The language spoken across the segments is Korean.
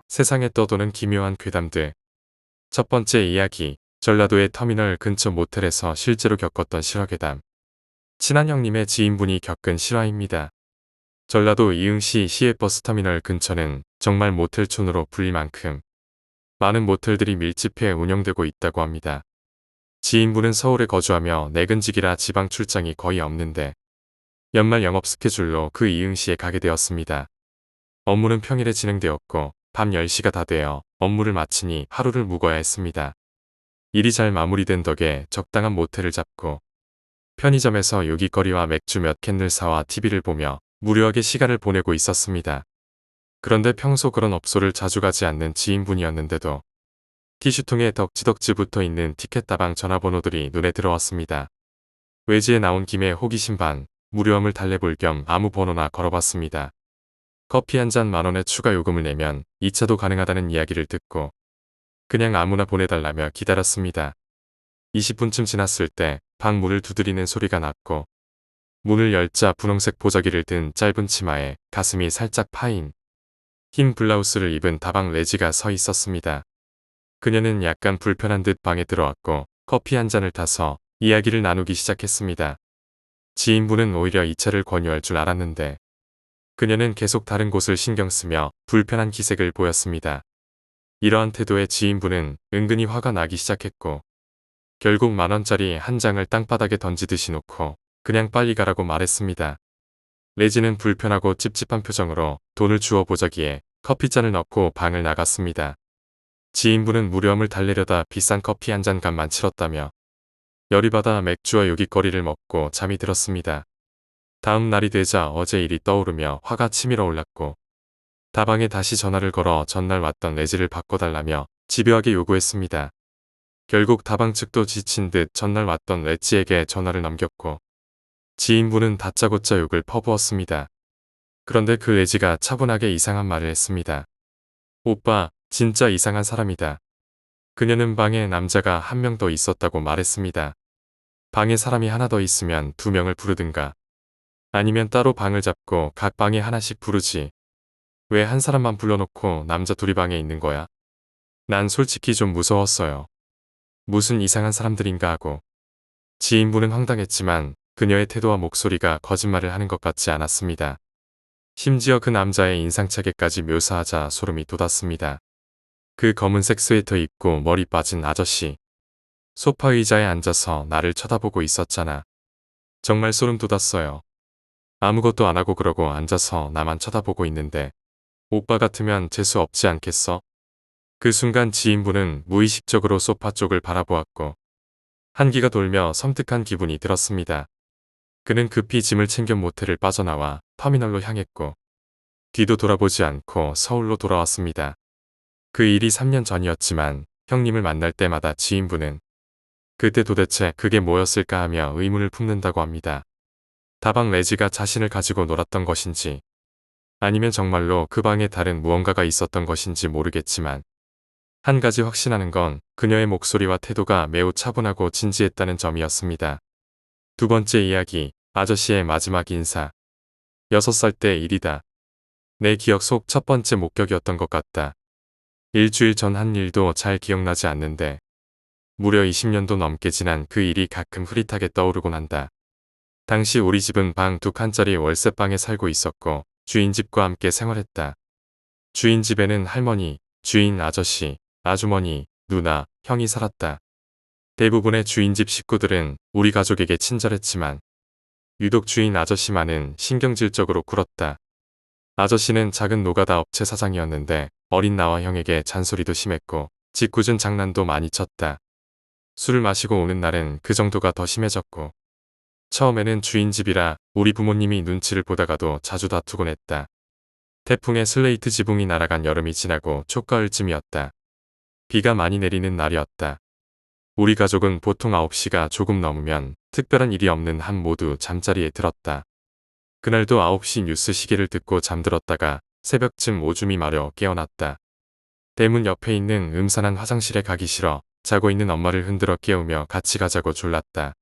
세상에 떠도는 기묘한 괴담들. 첫 번째 이야기, 전라도의 터미널 근처 모텔에서 실제로 겪었던 실화괴담. 친한 형님의 지인분이 겪은 실화입니다. 전라도 이응시 시외버스터미널 근처는 정말 모텔촌으로 불릴 만큼 많은 모텔들이 밀집해 운영되고 있다고 합니다. 지인분은 서울에 거주하며 내근직이라 지방 출장이 거의 없는데 연말 영업 스케줄로 그 이응시에 가게 되었습니다. 업무는 평일에 진행되었고 밤 10시가 다 되어 업무를 마치니 하루를 묵어야 했습니다. 일이 잘 마무리된 덕에 적당한 모텔을 잡고 편의점에서 요깃거리와 맥주 몇 캔을 사와 TV를 보며 무료하게 시간을 보내고 있었습니다. 그런데 평소 그런 업소를 자주 가지 않는 지인분이었는데도 티슈통에 덕지덕지 붙어있는 티켓다방 전화번호들이 눈에 들어왔습니다. 외지에 나온 김에 호기심 반 무료함을 달래볼 겸 아무 번호나 걸어봤습니다. 커피 한 잔 만원의 추가 요금을 내면 2차도 가능하다는 이야기를 듣고 그냥 아무나 보내달라며 기다렸습니다. 20분쯤 지났을 때 방 문을 두드리는 소리가 났고 문을 열자 분홍색 보자기를 든 짧은 치마에 가슴이 살짝 파인 흰 블라우스를 입은 다방 레지가 서 있었습니다. 그녀는 약간 불편한 듯 방에 들어왔고 커피 한 잔을 타서 이야기를 나누기 시작했습니다. 지인분은 오히려 이 차를 권유할 줄 알았는데 그녀는 계속 다른 곳을 신경 쓰며 불편한 기색을 보였습니다. 이러한 태도에 지인분은 은근히 화가 나기 시작했고 결국 10,000원짜리 한 장을 땅바닥에 던지듯이 놓고 그냥 빨리 가라고 말했습니다. 레지는 불편하고 찝찝한 표정으로 돈을 주워 보자기에 커피잔을 넣고 방을 나갔습니다. 지인분은 무료함을 달래려다 비싼 커피 한 잔 값만 치렀다며 열이 받아 맥주와 요깃거리를 먹고 잠이 들었습니다. 다음 날이 되자 어제 일이 떠오르며 화가 치밀어 올랐고 다방에 다시 전화를 걸어 전날 왔던 레지를 바꿔달라며 집요하게 요구했습니다. 결국 다방 측도 지친 듯 전날 왔던 레지에게 전화를 넘겼고 지인분은 다짜고짜 욕을 퍼부었습니다. 그런데 그 레지가 차분하게 이상한 말을 했습니다. 오빠, 진짜 이상한 사람이다. 그녀는 방에 남자가 한 명 더 있었다고 말했습니다. 방에 사람이 하나 더 있으면 2명을 부르든가 아니면 따로 방을 잡고 각 방에 하나씩 부르지. 왜 한 사람만 불러놓고 남자 둘이 방에 있는 거야? 난 솔직히 좀 무서웠어요. 무슨 이상한 사람들인가 하고. 지인분은 황당했지만 그녀의 태도와 목소리가 거짓말을 하는 것 같지 않았습니다. 심지어 그 남자의 인상차게까지 묘사하자 소름이 돋았습니다. 그 검은색 스웨터 입고 머리 빠진 아저씨. 소파 의자에 앉아서 나를 쳐다보고 있었잖아. 정말 소름 돋았어요. 아무것도 안 하고 그러고 앉아서 나만 쳐다보고 있는데 오빠 같으면 재수 없지 않겠어? 그 순간 지인분은 무의식적으로 소파 쪽을 바라보았고 한기가 돌며 섬뜩한 기분이 들었습니다. 그는 급히 짐을 챙겨 모텔을 빠져나와 터미널로 향했고 뒤도 돌아보지 않고 서울로 돌아왔습니다. 그 일이 3년 전이었지만 형님을 만날 때마다 지인분은 그때 도대체 그게 뭐였을까 하며 의문을 품는다고 합니다. 다방 레지가 자신을 가지고 놀았던 것인지 아니면 정말로 그 방에 다른 무언가가 있었던 것인지 모르겠지만 한 가지 확신하는 건 그녀의 목소리와 태도가 매우 차분하고 진지했다는 점이었습니다. 두 번째 이야기, 아저씨의 마지막 인사. 6살 때 일이다. 내 기억 속 첫 번째 목격이었던 것 같다. 일주일 전 한 일도 잘 기억나지 않는데 무려 20년도 넘게 지난 그 일이 가끔 흐릿하게 떠오르곤 한다. 당시 우리 집은 방 2칸짜리 월세방에 살고 있었고 주인집과 함께 생활했다. 주인집에는 할머니, 주인 아저씨, 아주머니, 누나, 형이 살았다. 대부분의 주인집 식구들은 우리 가족에게 친절했지만 유독 주인 아저씨만은 신경질적으로 굴었다. 아저씨는 작은 노가다 업체 사장이었는데 어린 나와 형에게 잔소리도 심했고 짓궂은 장난도 많이 쳤다. 술을 마시고 오는 날은 그 정도가 더 심해졌고 처음에는 주인집이라 우리 부모님이 눈치를 보다가도 자주 다투곤 했다. 태풍에 슬레이트 지붕이 날아간 여름이 지나고 초가을쯤이었다. 비가 많이 내리는 날이었다. 우리 가족은 보통 9시가 조금 넘으면 특별한 일이 없는 한 모두 잠자리에 들었다. 그날도 9시 뉴스 시계를 듣고 잠들었다가 새벽쯤 오줌이 마려 깨어났다. 대문 옆에 있는 음산한 화장실에 가기 싫어 자고 있는 엄마를 흔들어 깨우며 같이 가자고 졸랐다.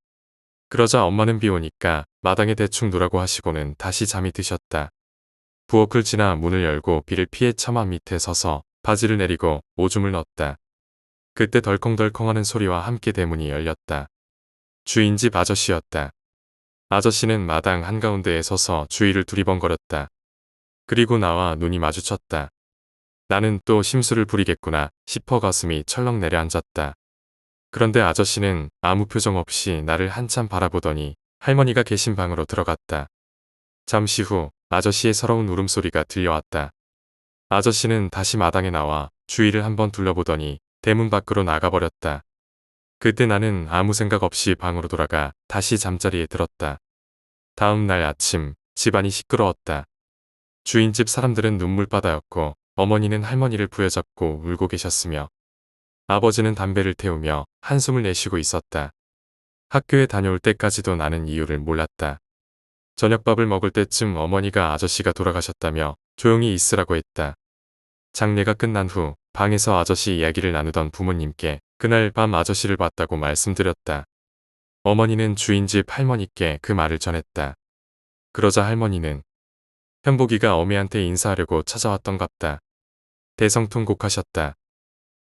그러자 엄마는 비 오니까 마당에 대충 누라고 하시고는 다시 잠이 드셨다. 부엌을 지나 문을 열고 비를 피해 처마 밑에 서서 바지를 내리고 오줌을 넣었다. 그때 덜컹덜컹하는 소리와 함께 대문이 열렸다. 주인집 아저씨였다. 아저씨는 마당 한가운데에 서서 주위를 두리번거렸다. 그리고 나와 눈이 마주쳤다. 나는 또 심술을 부리겠구나 싶어 가슴이 철렁 내려앉았다. 그런데 아저씨는 아무 표정 없이 나를 한참 바라보더니 할머니가 계신 방으로 들어갔다. 잠시 후 아저씨의 서러운 울음소리가 들려왔다. 아저씨는 다시 마당에 나와 주위를 한번 둘러보더니 대문 밖으로 나가버렸다. 그때 나는 아무 생각 없이 방으로 돌아가 다시 잠자리에 들었다. 다음 날 아침 집안이 시끄러웠다. 주인집 사람들은 눈물바다였고 어머니는 할머니를 부여잡고 울고 계셨으며 아버지는 담배를 태우며 한숨을 내쉬고 있었다. 학교에 다녀올 때까지도 나는 이유를 몰랐다. 저녁밥을 먹을 때쯤 어머니가 아저씨가 돌아가셨다며 조용히 있으라고 했다. 장례가 끝난 후 방에서 아저씨 이야기를 나누던 부모님께 그날 밤 아저씨를 봤다고 말씀드렸다. 어머니는 주인집 할머니께 그 말을 전했다. 그러자 할머니는 현복이가 어미한테 인사하려고 찾아왔던갑다. 대성통곡하셨다.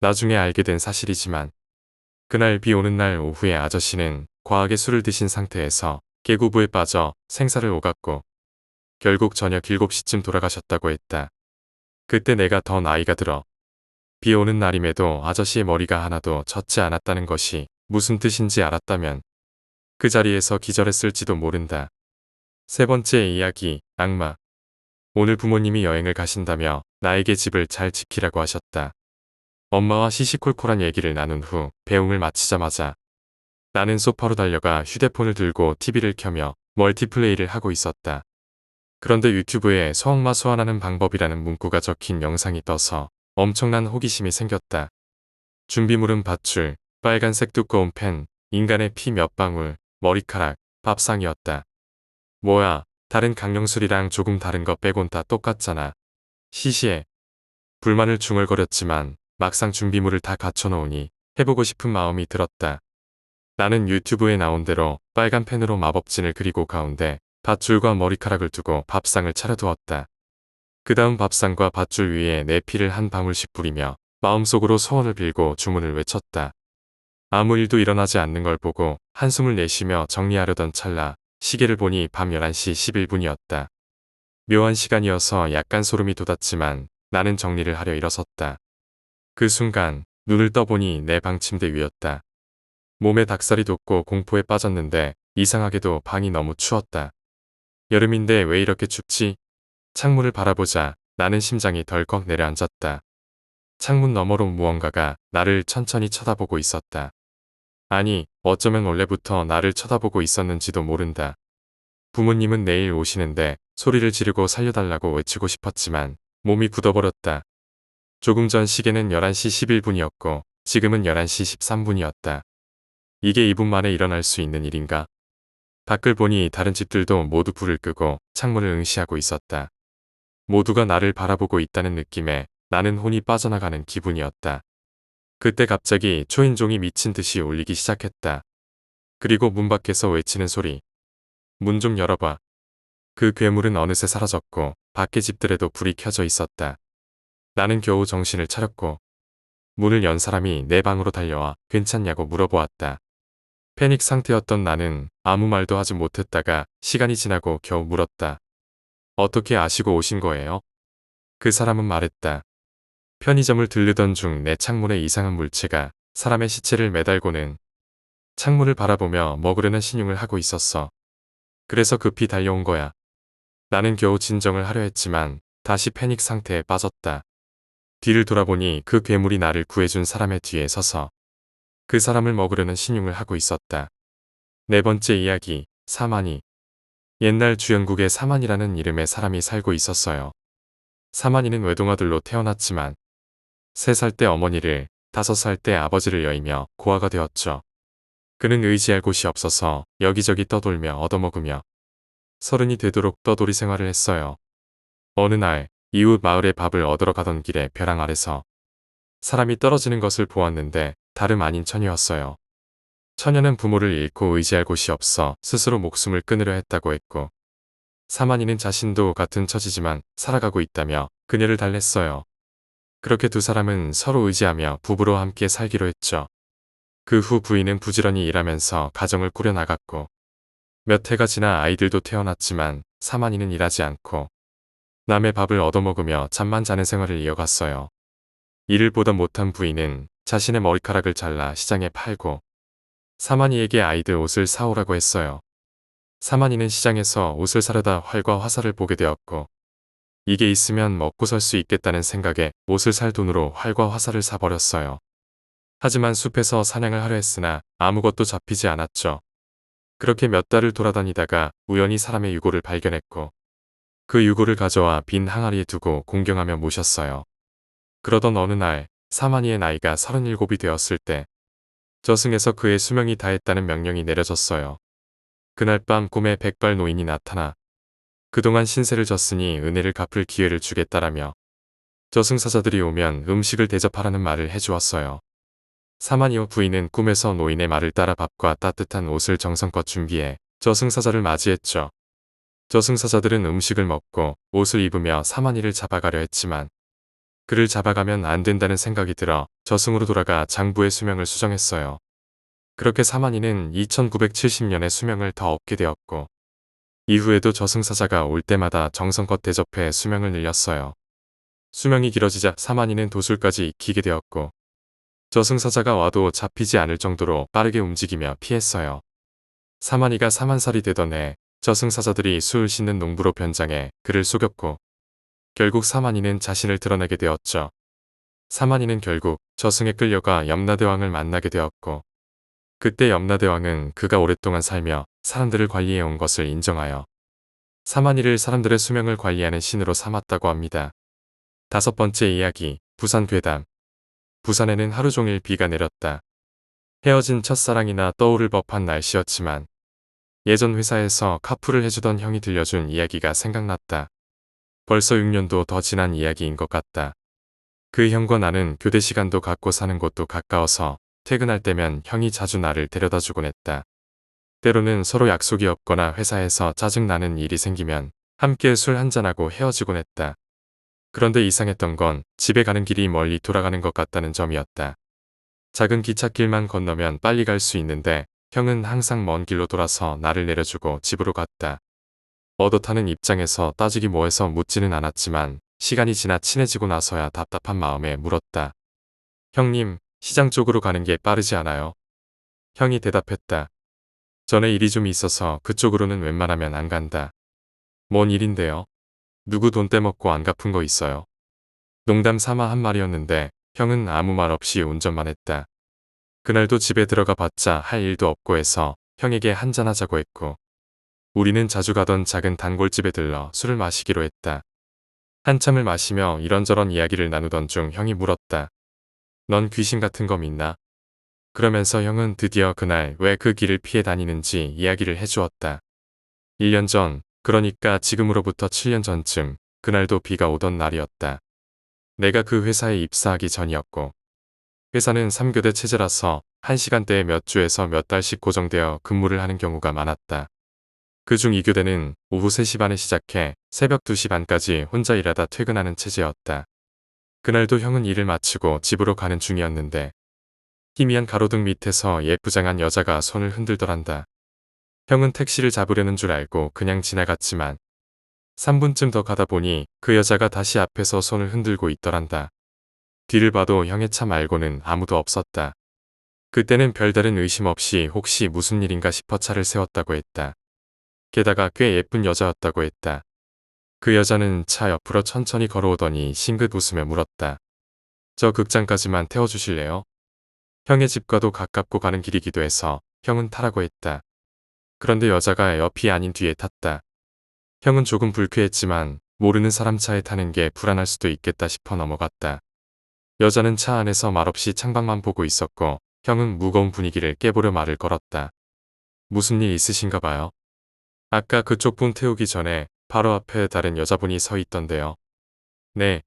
나중에 알게 된 사실이지만 그날 비 오는 날 오후에 아저씨는 과하게 술을 드신 상태에서 계구부에 빠져 생사를 오갔고 결국 저녁 7시쯤 돌아가셨다고 했다. 그때 내가 더 나이가 들어 비 오는 날임에도 아저씨의 머리가 하나도 젖지 않았다는 것이 무슨 뜻인지 알았다면 그 자리에서 기절했을지도 모른다. 세 번째 이야기, 악마. 오늘 부모님이 여행을 가신다며 나에게 집을 잘 지키라고 하셨다. 엄마와 시시콜콜한 얘기를 나눈 후 배웅을 마치자마자 나는 소파로 달려가 휴대폰을 들고 TV를 켜며 멀티플레이를 하고 있었다. 그런데 유튜브에 소악마 소환하는 방법이라는 문구가 적힌 영상이 떠서 엄청난 호기심이 생겼다. 준비물은 밧줄, 빨간색 두꺼운 펜, 인간의 피 몇 방울, 머리카락, 밥상이었다. 뭐야, 다른 강령술이랑 조금 다른 거 빼곤 다 똑같잖아. 시시해. 불만을 중얼거렸지만 막상 준비물을 다 갖춰놓으니 해보고 싶은 마음이 들었다. 나는 유튜브에 나온 대로 빨간 펜으로 마법진을 그리고 가운데 밧줄과 머리카락을 두고 밥상을 차려두었다. 그 다음 밥상과 밧줄 위에 내 피를 한 방울씩 뿌리며 마음속으로 소원을 빌고 주문을 외쳤다. 아무 일도 일어나지 않는 걸 보고 한숨을 내쉬며 정리하려던 찰나 시계를 보니 밤 11시 11분이었다. 묘한 시간이어서 약간 소름이 돋았지만 나는 정리를 하려 일어섰다. 그 순간 눈을 떠보니 내 방 침대 위였다. 몸에 닭살이 돋고 공포에 빠졌는데 이상하게도 방이 너무 추웠다. 여름인데 왜 이렇게 춥지? 창문을 바라보자 나는 심장이 덜컥 내려앉았다. 창문 너머로 무언가가 나를 천천히 쳐다보고 있었다. 아니, 어쩌면 원래부터 나를 쳐다보고 있었는지도 모른다. 부모님은 내일 오시는데 소리를 지르고 살려달라고 외치고 싶었지만 몸이 굳어버렸다. 조금 전 시계는 11시 11분이었고 지금은 11시 13분이었다. 이게 2분 만에 일어날 수 있는 일인가? 밖을 보니 다른 집들도 모두 불을 끄고 창문을 응시하고 있었다. 모두가 나를 바라보고 있다는 느낌에 나는 혼이 빠져나가는 기분이었다. 그때 갑자기 초인종이 미친 듯이 울리기 시작했다. 그리고 문 밖에서 외치는 소리. 문 좀 열어봐. 그 괴물은 어느새 사라졌고 밖의 집들에도 불이 켜져 있었다. 나는 겨우 정신을 차렸고 문을 연 사람이 내 방으로 달려와 괜찮냐고 물어보았다. 패닉 상태였던 나는 아무 말도 하지 못했다가 시간이 지나고 겨우 물었다. 어떻게 아시고 오신 거예요? 그 사람은 말했다. 편의점을 들르던 중 내 창문에 이상한 물체가 사람의 시체를 매달고는 창문을 바라보며 먹으려는 신용을 하고 있었어. 그래서 급히 달려온 거야. 나는 겨우 진정을 하려 했지만 다시 패닉 상태에 빠졌다. 뒤를 돌아보니 그 괴물이 나를 구해준 사람의 뒤에 서서 그 사람을 먹으려는 신용을 하고 있었다. 네 번째 이야기, 사만이. 옛날 주연국에 사만이라는 이름의 사람이 살고 있었어요. 사만이는 외동아들로 태어났지만 3살 때 어머니를, 5살 때 아버지를 여의며 고아가 되었죠. 그는 의지할 곳이 없어서 여기저기 떠돌며 얻어먹으며 30이 되도록 떠돌이 생활을 했어요. 어느 날 이웃 마을에 밥을 얻으러 가던 길에 벼랑 아래서 사람이 떨어지는 것을 보았는데 다름 아닌 처녀였어요. 처녀는 부모를 잃고 의지할 곳이 없어 스스로 목숨을 끊으려 했다고 했고 사만이는 자신도 같은 처지지만 살아가고 있다며 그녀를 달랬어요. 그렇게 두 사람은 서로 의지하며 부부로 함께 살기로 했죠. 그 후 부인은 부지런히 일하면서 가정을 꾸려나갔고 몇 해가 지나 아이들도 태어났지만 사만이는 일하지 않고 남의 밥을 얻어먹으며 잠만 자는 생활을 이어갔어요. 이를 보다 못한 부인은 자신의 머리카락을 잘라 시장에 팔고 사만이에게 아이들 옷을 사오라고 했어요. 사만이는 시장에서 옷을 사려다 활과 화살을 보게 되었고 이게 있으면 먹고 살 수 있겠다는 생각에 옷을 살 돈으로 활과 화살을 사버렸어요. 하지만 숲에서 사냥을 하려 했으나 아무것도 잡히지 않았죠. 그렇게 몇 달을 돌아다니다가 우연히 사람의 유골을 발견했고 그 유골을 가져와 빈 항아리에 두고 공경하며 모셨어요. 그러던 어느 날 사만이의 나이가 37이 되었을 때 저승에서 그의 수명이 다했다는 명령이 내려졌어요. 그날 밤 꿈에 백발 노인이 나타나 그동안 신세를 졌으니 은혜를 갚을 기회를 주겠다라며 저승사자들이 오면 음식을 대접하라는 말을 해주었어요. 사마니오 부인은 꿈에서 노인의 말을 따라 밥과 따뜻한 옷을 정성껏 준비해 저승사자를 맞이했죠. 저승사자들은 음식을 먹고 옷을 입으며 사마니를 잡아가려 했지만 그를 잡아가면 안 된다는 생각이 들어 저승으로 돌아가 장부의 수명을 수정했어요. 그렇게 사마니는 2970년의 수명을 더 얻게 되었고 이후에도 저승사자가 올 때마다 정성껏 대접해 수명을 늘렸어요. 수명이 길어지자 사마니는 도술까지 익히게 되었고 저승사자가 와도 잡히지 않을 정도로 빠르게 움직이며 피했어요. 사마니가 4만살이 되던 해 저승사자들이 수을 씻는 농부로 변장해 그를 속였고 결국 사마니는 자신을 드러내게 되었죠. 사마니는 결국 저승에 끌려가 염라대왕을 만나게 되었고 그때 염라대왕은 그가 오랫동안 살며 사람들을 관리해온 것을 인정하여 사마니를 사람들의 수명을 관리하는 신으로 삼았다고 합니다. 5번째 이야기, 부산 괴담. 부산에는 하루 종일 비가 내렸다. 헤어진 첫사랑이나 떠오를 법한 날씨였지만 예전 회사에서 카풀을 해주던 형이 들려준 이야기가 생각났다. 벌써 6년도 더 지난 이야기인 것 같다. 그 형과 나는 교대 시간도 같고 사는 곳도 가까워서 퇴근할 때면 형이 자주 나를 데려다 주곤 했다. 때로는 서로 약속이 없거나 회사에서 짜증나는 일이 생기면 함께 술 한잔하고 헤어지곤 했다. 그런데 이상했던 건 집에 가는 길이 멀리 돌아가는 것 같다는 점이었다. 작은 기찻길만 건너면 빨리 갈 수 있는데 형은 항상 먼 길로 돌아서 나를 내려주고 집으로 갔다. 얻어타는 입장에서 따지기 뭐해서 묻지는 않았지만 시간이 지나 친해지고 나서야 답답한 마음에 물었다. 형님, 시장 쪽으로 가는 게 빠르지 않아요? 형이 대답했다. 전에 일이 좀 있어서 그쪽으로는 웬만하면 안 간다. 뭔 일인데요? 누구 돈 떼먹고 안 갚은 거 있어요? 농담 삼아 한 말이었는데 형은 아무 말 없이 운전만 했다. 그날도 집에 들어가 봤자 할 일도 없고 해서 형에게 한잔하자고 했고 우리는 자주 가던 작은 단골집에 들러 술을 마시기로 했다. 한참을 마시며 이런저런 이야기를 나누던 중 형이 물었다. 넌 귀신 같은 거 믿나? 그러면서 형은 드디어 그날 왜 그 길을 피해 다니는지 이야기를 해주었다. 1년 전, 그러니까 지금으로부터 7년 전쯤 그날도 비가 오던 날이었다. 내가 그 회사에 입사하기 전이었고 회사는 3교대 체제라서 1시간대에 몇 주에서 몇 달씩 고정되어 근무를 하는 경우가 많았다. 그중 2교대는 오후 3시 반에 시작해 새벽 2시 반까지 혼자 일하다 퇴근하는 체제였다. 그날도 형은 일을 마치고 집으로 가는 중이었는데 희미한 가로등 밑에서 예쁘장한 여자가 손을 흔들더란다. 형은 택시를 잡으려는 줄 알고 그냥 지나갔지만 3분쯤 더 가다 보니 그 여자가 다시 앞에서 손을 흔들고 있더란다. 뒤를 봐도 형의 차 말고는 아무도 없었다. 그때는 별다른 의심 없이 혹시 무슨 일인가 싶어 차를 세웠다고 했다. 게다가 꽤 예쁜 여자였다고 했다. 그 여자는 차 옆으로 천천히 걸어오더니 싱긋 웃으며 물었다. 저 극장까지만 태워주실래요? 형의 집과도 가깝고 가는 길이기도 해서 형은 타라고 했다. 그런데 여자가 옆이 아닌 뒤에 탔다. 형은 조금 불쾌했지만 모르는 사람 차에 타는 게 불안할 수도 있겠다 싶어 넘어갔다. 여자는 차 안에서 말없이 창밖만 보고 있었고 형은 무거운 분위기를 깨보려 말을 걸었다. 무슨 일 있으신가 봐요? 아까 그쪽 분 태우기 전에 바로 앞에 다른 여자분이 서 있던데요. 네.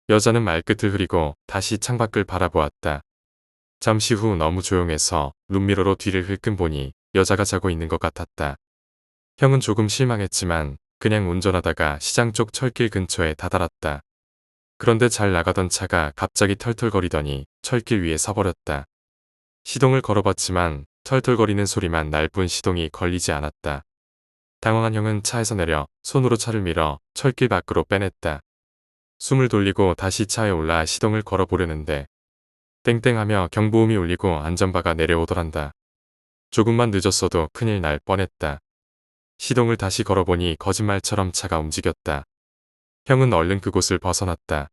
여자는 말끝을 흐리고 다시 창밖을 바라보았다. 잠시 후 너무 조용해서 룸미러로 뒤를 흘끔 보니 여자가 자고 있는 것 같았다. 형은 조금 실망했지만 그냥 운전하다가 시장 쪽 철길 근처에 다다랐다. 그런데 잘 나가던 차가 갑자기 털털거리더니 철길 위에 서버렸다. 시동을 걸어봤지만 털털거리는 소리만 날 뿐 시동이 걸리지 않았다. 당황한 형은 차에서 내려 손으로 차를 밀어 철길 밖으로 빼냈다. 숨을 돌리고 다시 차에 올라 시동을 걸어보려는데 땡땡하며 경보음이 울리고 안전바가 내려오더란다. 조금만 늦었어도 큰일 날 뻔했다. 시동을 다시 걸어보니 거짓말처럼 차가 움직였다. 형은 얼른 그곳을 벗어났다.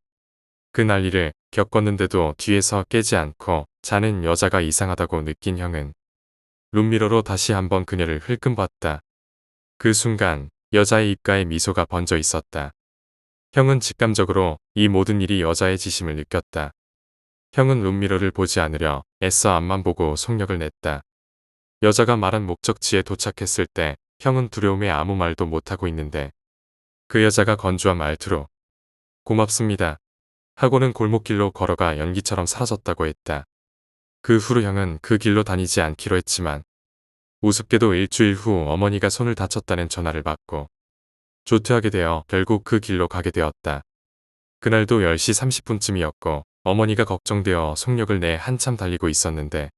그 난리를 겪었는데도 뒤에서 깨지 않고 자는 여자가 이상하다고 느낀 형은 룸미러로 다시 한번 그녀를 흘끔 봤다. 그 순간 여자의 입가에 미소가 번져 있었다. 형은 직감적으로 이 모든 일이 여자의 지심을 느꼈다. 형은 룸미러를 보지 않으려 애써 앞만 보고 속력을 냈다. 여자가 말한 목적지에 도착했을 때 형은 두려움에 아무 말도 못하고 있는데 그 여자가 건조한 말투로 고맙습니다 하고는 골목길로 걸어가 연기처럼 사라졌다고 했다. 그 후로 형은 그 길로 다니지 않기로 했지만 우습게도 일주일 후 어머니가 손을 다쳤다는 전화를 받고 조퇴하게 되어 결국 그 길로 가게 되었다. 그날도 10시 30분쯤이었고 어머니가 걱정되어 속력을 내 한참 달리고 있었는데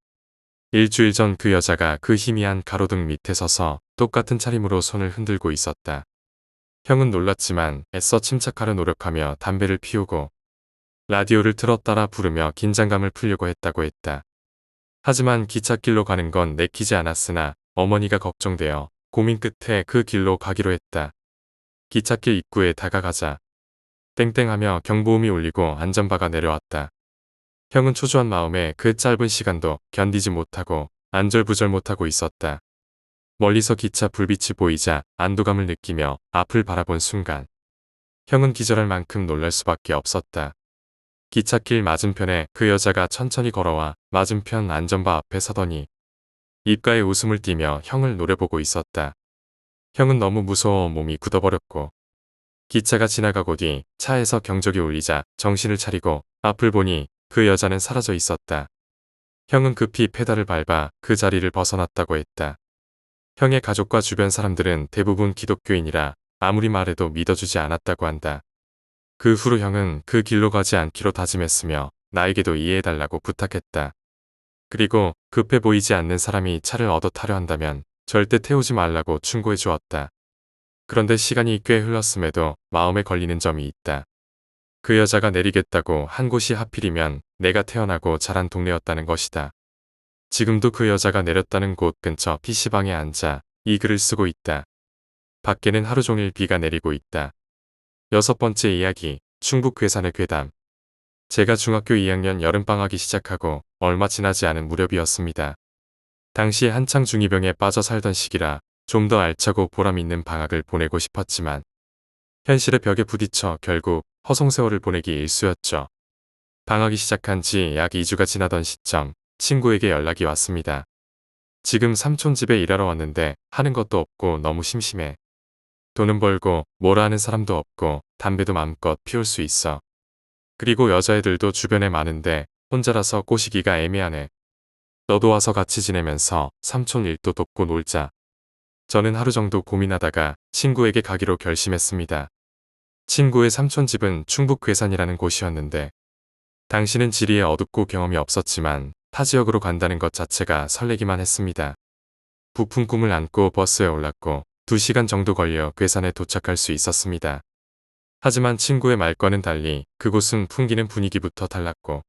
일주일 전 그 여자가 그 희미한 가로등 밑에 서서 똑같은 차림으로 손을 흔들고 있었다. 형은 놀랐지만 애써 침착하려 노력하며 담배를 피우고 라디오를 틀어 따라 부르며 긴장감을 풀려고 했다고 했다. 하지만 기찻길로 가는 건 내키지 않았으나 어머니가 걱정되어 고민 끝에 그 길로 가기로 했다. 기찻길 입구에 다가가자 땡땡하며 경보음이 울리고 안전바가 내려왔다. 형은 초조한 마음에 그 짧은 시간도 견디지 못하고 안절부절 못하고 있었다. 멀리서 기차 불빛이 보이자 안도감을 느끼며 앞을 바라본 순간 형은 기절할 만큼 놀랄 수밖에 없었다. 기찻길 맞은편에 그 여자가 천천히 걸어와 맞은편 안전바 앞에 서더니 입가에 웃음을 띠며 형을 노려보고 있었다. 형은 너무 무서워 몸이 굳어버렸고 기차가 지나가고 뒤 차에서 경적이 울리자 정신을 차리고 앞을 보니 그 여자는 사라져 있었다. 형은 급히 페달을 밟아 그 자리를 벗어났다고 했다. 형의 가족과 주변 사람들은 대부분 기독교인이라 아무리 말해도 믿어주지 않았다고 한다. 그 후로 형은 그 길로 가지 않기로 다짐했으며 나에게도 이해해달라고 부탁했다. 그리고 급해 보이지 않는 사람이 차를 얻어 타려 한다면 절대 태우지 말라고 충고해 주었다. 그런데 시간이 꽤 흘렀음에도 마음에 걸리는 점이 있다. 그 여자가 내리겠다고 한 곳이 하필이면 내가 태어나고 자란 동네였다는 것이다. 지금도 그 여자가 내렸다는 곳 근처 PC방에 앉아 이 글을 쓰고 있다. 밖에는 하루 종일 비가 내리고 있다. 6번째 이야기, 충북 괴산의 괴담. 제가 중학교 2학년 여름방학이 시작하고 얼마 지나지 않은 무렵이었습니다. 당시에 한창 중2병에 빠져 살던 시기라 좀 더 알차고 보람 있는 방학을 보내고 싶었지만 현실의 벽에 부딪혀 결국 허송세월을 보내기 일쑤였죠. 방학이 시작한 지 약 2주가 지나던 시점 친구에게 연락이 왔습니다. 지금 삼촌 집에 일하러 왔는데 하는 것도 없고 너무 심심해. 돈은 벌고 뭐라 하는 사람도 없고 담배도 마음껏 피울 수 있어. 그리고 여자애들도 주변에 많은데 혼자라서 꼬시기가 애매하네. 너도 와서 같이 지내면서 삼촌 일도 돕고 놀자. 저는 하루 정도 고민하다가 친구에게 가기로 결심했습니다. 친구의 삼촌 집은 충북 괴산이라는 곳이었는데 당시는 지리에 어둡고 경험이 없었지만 타 지역으로 간다는 것 자체가 설레기만 했습니다. 부푼 꿈을 안고 버스에 올랐고 2시간 정도 걸려 괴산에 도착할 수 있었습니다. 하지만 친구의 말과는 달리 그곳은 풍기는 분위기부터 달랐고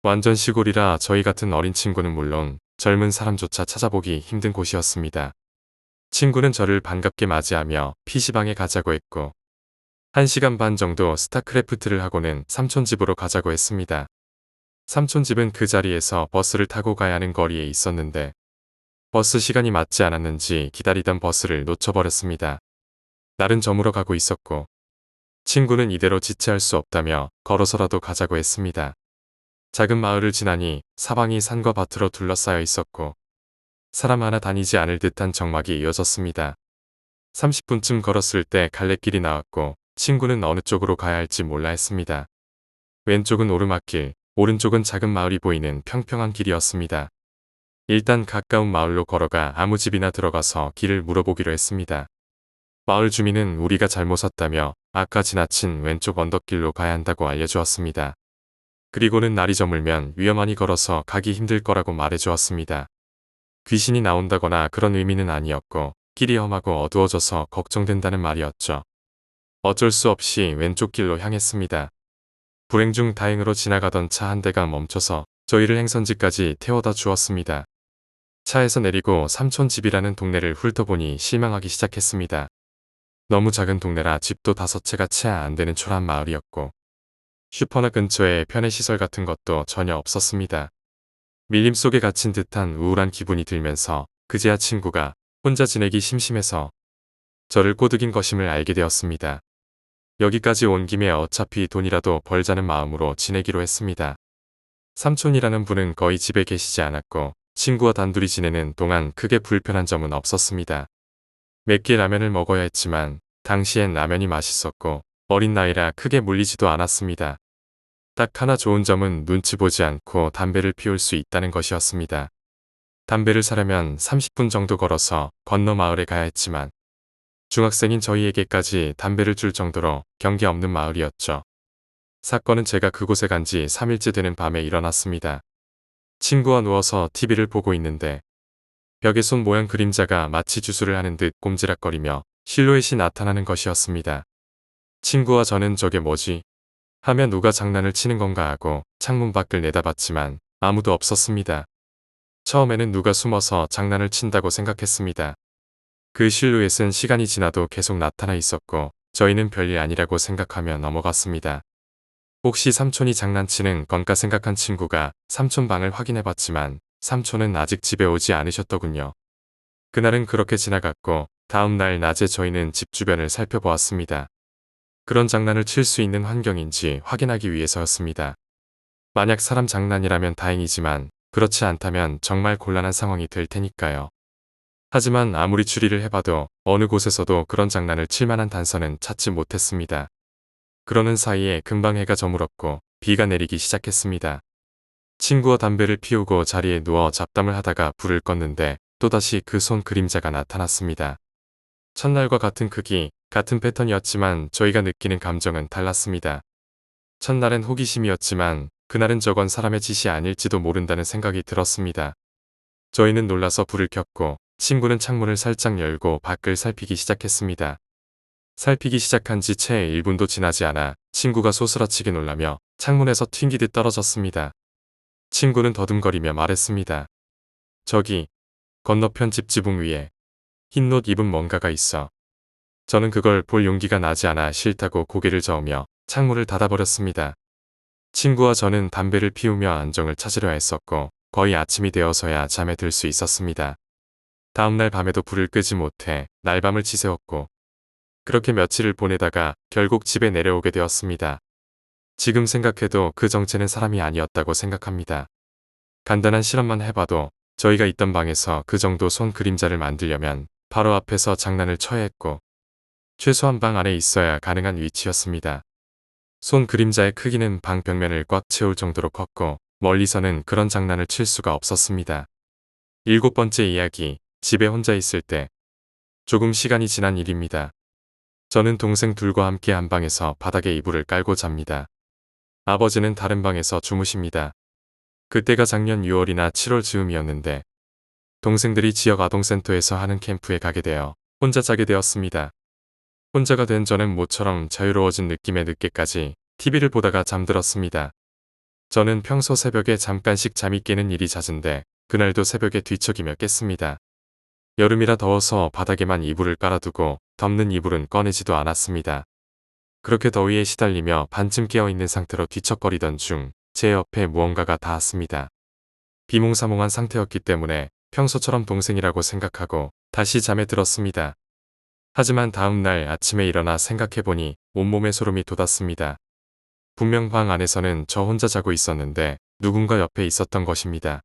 완전 시골이라 저희 같은 어린 친구는 물론 젊은 사람조차 찾아보기 힘든 곳이었습니다. 친구는 저를 반갑게 맞이하며 PC방에 가자고 했고 1시간 반 정도 스타크래프트를 하고는 삼촌 집으로 가자고 했습니다. 삼촌 집은 그 자리에서 버스를 타고 가야 하는 거리에 있었는데 버스 시간이 맞지 않았는지 기다리던 버스를 놓쳐버렸습니다. 날은 저물어 가고 있었고 친구는 이대로 지체할 수 없다며 걸어서라도 가자고 했습니다. 작은 마을을 지나니 사방이 산과 밭으로 둘러싸여 있었고 사람 하나 다니지 않을 듯한 정막이 이어졌습니다. 30분쯤 걸었을 때 갈래길이 나왔고 친구는 어느 쪽으로 가야 할지 몰라 했습니다. 왼쪽은 오르막길, 오른쪽은 작은 마을이 보이는 평평한 길이었습니다. 일단 가까운 마을로 걸어가 아무 집이나 들어가서 길을 물어보기로 했습니다. 마을 주민은 우리가 잘못 왔다며 아까 지나친 왼쪽 언덕길로 가야 한다고 알려주었습니다. 그리고는 날이 저물면 위험하니 걸어서 가기 힘들 거라고 말해주었습니다. 귀신이 나온다거나 그런 의미는 아니었고 길이 험하고 어두워져서 걱정된다는 말이었죠. 어쩔 수 없이 왼쪽 길로 향했습니다. 불행 중 다행으로 지나가던 차 한 대가 멈춰서 저희를 행선지까지 태워다 주었습니다. 차에서 내리고 삼촌 집이라는 동네를 훑어보니 실망하기 시작했습니다. 너무 작은 동네라 집도 5채가 채 안 되는 초라한 마을이었고 슈퍼나 근처에 편의시설 같은 것도 전혀 없었습니다. 밀림 속에 갇힌 듯한 우울한 기분이 들면서 그제야 친구가 혼자 지내기 심심해서 저를 꼬드긴 것임을 알게 되었습니다. 여기까지 온 김에 어차피 돈이라도 벌자는 마음으로 지내기로 했습니다. 삼촌이라는 분은 거의 집에 계시지 않았고 친구와 단둘이 지내는 동안 크게 불편한 점은 없었습니다. 맵게 라면을 먹어야 했지만 당시엔 라면이 맛있었고 어린 나이라 크게 물리지도 않았습니다. 딱 하나 좋은 점은 눈치 보지 않고 담배를 피울 수 있다는 것이었습니다. 담배를 사려면 30분 정도 걸어서 건너 마을에 가야 했지만 중학생인 저희에게까지 담배를 줄 정도로 경계 없는 마을이었죠. 사건은 제가 그곳에 간 지 3일째 되는 밤에 일어났습니다. 친구와 누워서 TV를 보고 있는데 벽에 손 모양 그림자가 마치 주술을 하는 듯 꼼지락거리며 실루엣이 나타나는 것이었습니다. 친구와 저는 저게 뭐지? 하며 누가 장난을 치는 건가 하고 창문 밖을 내다봤지만 아무도 없었습니다. 처음에는 누가 숨어서 장난을 친다고 생각했습니다. 그 실루엣은 시간이 지나도 계속 나타나 있었고 저희는 별일 아니라고 생각하며 넘어갔습니다. 혹시 삼촌이 장난치는 건가 생각한 친구가 삼촌 방을 확인해봤지만 삼촌은 아직 집에 오지 않으셨더군요. 그날은 그렇게 지나갔고 다음 날 낮에 저희는 집 주변을 살펴보았습니다. 그런 장난을 칠 수 있는 환경인지 확인하기 위해서였습니다. 만약 사람 장난이라면 다행이지만 그렇지 않다면 정말 곤란한 상황이 될 테니까요. 하지만 아무리 추리를 해봐도 어느 곳에서도 그런 장난을 칠 만한 단서는 찾지 못했습니다. 그러는 사이에 금방 해가 저물었고 비가 내리기 시작했습니다. 친구와 담배를 피우고 자리에 누워 잡담을 하다가 불을 껐는데 또다시 그 손 그림자가 나타났습니다. 첫날과 같은 크기, 같은 패턴이었지만 저희가 느끼는 감정은 달랐습니다. 첫날은 호기심이었지만 그날은 저건 사람의 짓이 아닐지도 모른다는 생각이 들었습니다. 저희는 놀라서 불을 켰고 친구는 창문을 살짝 열고 밖을 살피기 시작했습니다. 살피기 시작한 지 채 1분도 지나지 않아 친구가 소스라치게 놀라며 창문에서 튕기듯 떨어졌습니다. 친구는 더듬거리며 말했습니다. 저기 건너편 집 지붕 위에 흰 옷 입은 뭔가가 있어. 저는 그걸 볼 용기가 나지 않아 싫다고 고개를 저으며 창문을 닫아버렸습니다. 친구와 저는 담배를 피우며 안정을 찾으려 했었고 거의 아침이 되어서야 잠에 들 수 있었습니다. 다음날 밤에도 불을 끄지 못해 날밤을 지새웠고 그렇게 며칠을 보내다가 결국 집에 내려오게 되었습니다. 지금 생각해도 그 정체는 사람이 아니었다고 생각합니다. 간단한 실험만 해봐도 저희가 있던 방에서 그 정도 손 그림자를 만들려면 바로 앞에서 장난을 쳐야 했고 최소한 방 안에 있어야 가능한 위치였습니다. 손 그림자의 크기는 방 벽면을 꽉 채울 정도로 컸고 멀리서는 그런 장난을 칠 수가 없었습니다. 7번째 이야기, 집에 혼자 있을 때. 조금 시간이 지난 일입니다. 저는 동생 둘과 함께 한 방에서 바닥에 이불을 깔고 잡니다. 아버지는 다른 방에서 주무십니다. 그때가 작년 6월이나 7월 즈음이었는데 동생들이 지역 아동센터에서 하는 캠프에 가게 되어 혼자 자게 되었습니다. 혼자가 된 저는 모처럼 자유로워진 느낌의 늦게까지 TV를 보다가 잠들었습니다. 저는 평소 새벽에 잠깐씩 잠이 깨는 일이 잦은데 그날도 새벽에 뒤척이며 깼습니다. 여름이라 더워서 바닥에만 이불을 깔아두고 덮는 이불은 꺼내지도 않았습니다. 그렇게 더위에 시달리며 반쯤 깨어있는 상태로 뒤척거리던 중 제 옆에 무언가가 닿았습니다. 비몽사몽한 상태였기 때문에 평소처럼 동생이라고 생각하고 다시 잠에 들었습니다. 하지만 다음 날 아침에 일어나 생각해보니 온몸에 소름이 돋았습니다. 분명 방 안에서는 저 혼자 자고 있었는데 누군가 옆에 있었던 것입니다.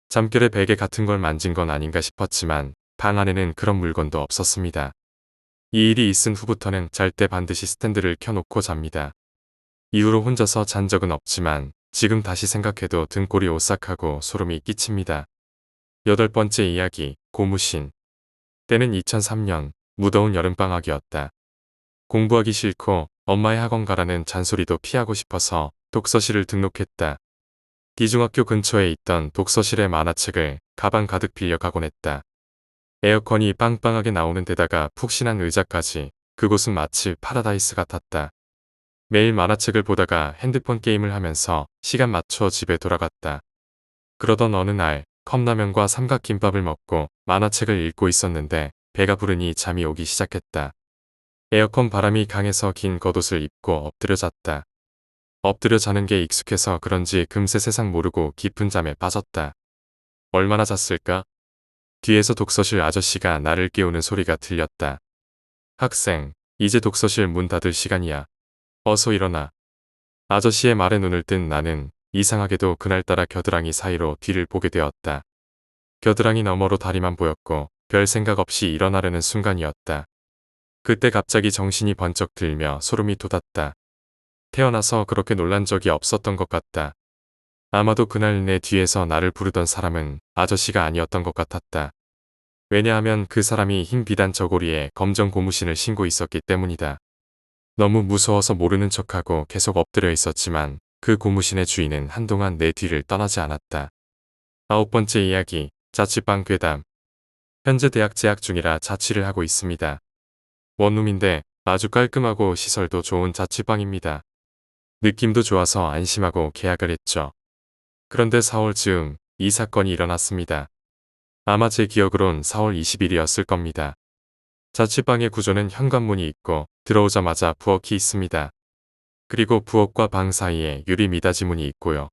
잠결에 베개 같은 걸 만진 건 아닌가 싶었지만 방 안에는 그런 물건도 없었습니다. 이 일이 있은 후부터는 잘 때 반드시 스탠드를 켜놓고 잡니다. 이후로 혼자서 잔 적은 없지만 지금 다시 생각해도 등골이 오싹하고 소름이 끼칩니다. 8번째 이야기, 고무신. 때는 2003년 무더운 여름방학이었다. 공부하기 싫고 엄마의 학원 가라는 잔소리도 피하고 싶어서 독서실을 등록했다. 기중학교 근처에 있던 독서실의 만화책을 가방 가득 빌려 가곤 했다. 에어컨이 빵빵하게 나오는 데다가 푹신한 의자까지 그곳은 마치 파라다이스 같았다. 매일 만화책을 보다가 핸드폰 게임을 하면서 시간 맞춰 집에 돌아갔다. 그러던 어느 날 컵라면과 삼각김밥을 먹고 만화책을 읽고 있었는데 배가 부르니 잠이 오기 시작했다. 에어컨 바람이 강해서 긴 겉옷을 입고 엎드려 잤다. 엎드려 자는 게 익숙해서 그런지 금세 세상 모르고 깊은 잠에 빠졌다. 얼마나 잤을까? 뒤에서 독서실 아저씨가 나를 깨우는 소리가 들렸다. 학생, 이제 독서실 문 닫을 시간이야. 어서 일어나. 아저씨의 말에 눈을 뜬 나는 이상하게도 그날따라 겨드랑이 사이로 뒤를 보게 되었다. 겨드랑이 너머로 다리만 보였고 별 생각 없이 일어나려는 순간이었다. 그때 갑자기 정신이 번쩍 들며 소름이 돋았다. 태어나서 그렇게 놀란 적이 없었던 것 같다. 아마도 그날 내 뒤에서 나를 부르던 사람은 아저씨가 아니었던 것 같았다. 왜냐하면 그 사람이 흰 비단 저고리에 검정 고무신을 신고 있었기 때문이다. 너무 무서워서 모르는 척하고 계속 엎드려 있었지만 그 고무신의 주인은 한동안 내 뒤를 떠나지 않았다. 9번째 이야기, 자취방 괴담. 현재 대학 재학 중이라 자취를 하고 있습니다. 원룸인데 아주 깔끔하고 시설도 좋은 자취방입니다. 느낌도 좋아서 안심하고 계약을 했죠. 그런데 4월 즈음 이 사건이 일어났습니다. 아마 제 기억으론 4월 20일이었을 겁니다. 자취방의 구조는 현관문이 있고 들어오자마자 부엌이 있습니다. 그리고 부엌과 방 사이에 유리 미닫이문이 있고요.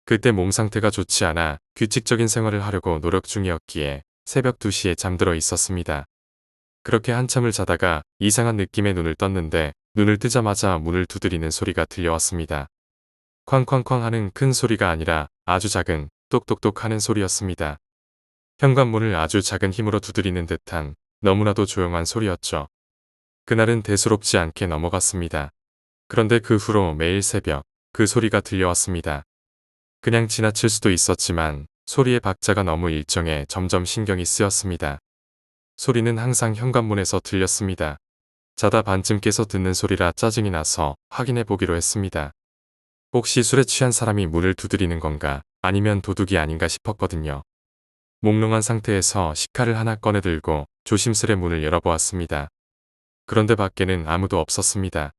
그때 몸 상태가 좋지 않아 규칙적인 생활을 하려고 노력 중이었기에 새벽 2시에 잠들어 있었습니다. 그렇게 한참을 자다가 이상한 느낌에 눈을 떴는데 눈을 뜨자마자 문을 두드리는 소리가 들려왔습니다. 쾅쾅쾅 하는 큰 소리가 아니라 아주 작은 똑똑똑 하는 소리였습니다. 현관문을 아주 작은 힘으로 두드리는 듯한 너무나도 조용한 소리였죠. 그날은 대수롭지 않게 넘어갔습니다. 그런데 그 후로 매일 새벽 그 소리가 들려왔습니다. 그냥 지나칠 수도 있었지만 소리의 박자가 너무 일정해 점점 신경이 쓰였습니다. 소리는 항상 현관문에서 들렸습니다. 자다 반쯤 깨서 듣는 소리라 짜증이 나서 확인해 보기로 했습니다. 혹시 술에 취한 사람이 문을 두드리는 건가 아니면 도둑이 아닌가 싶었거든요. 몽롱한 상태에서 식칼을 하나 꺼내 들고 조심스레 문을 열어보았습니다. 그런데 밖에는 아무도 없었습니다.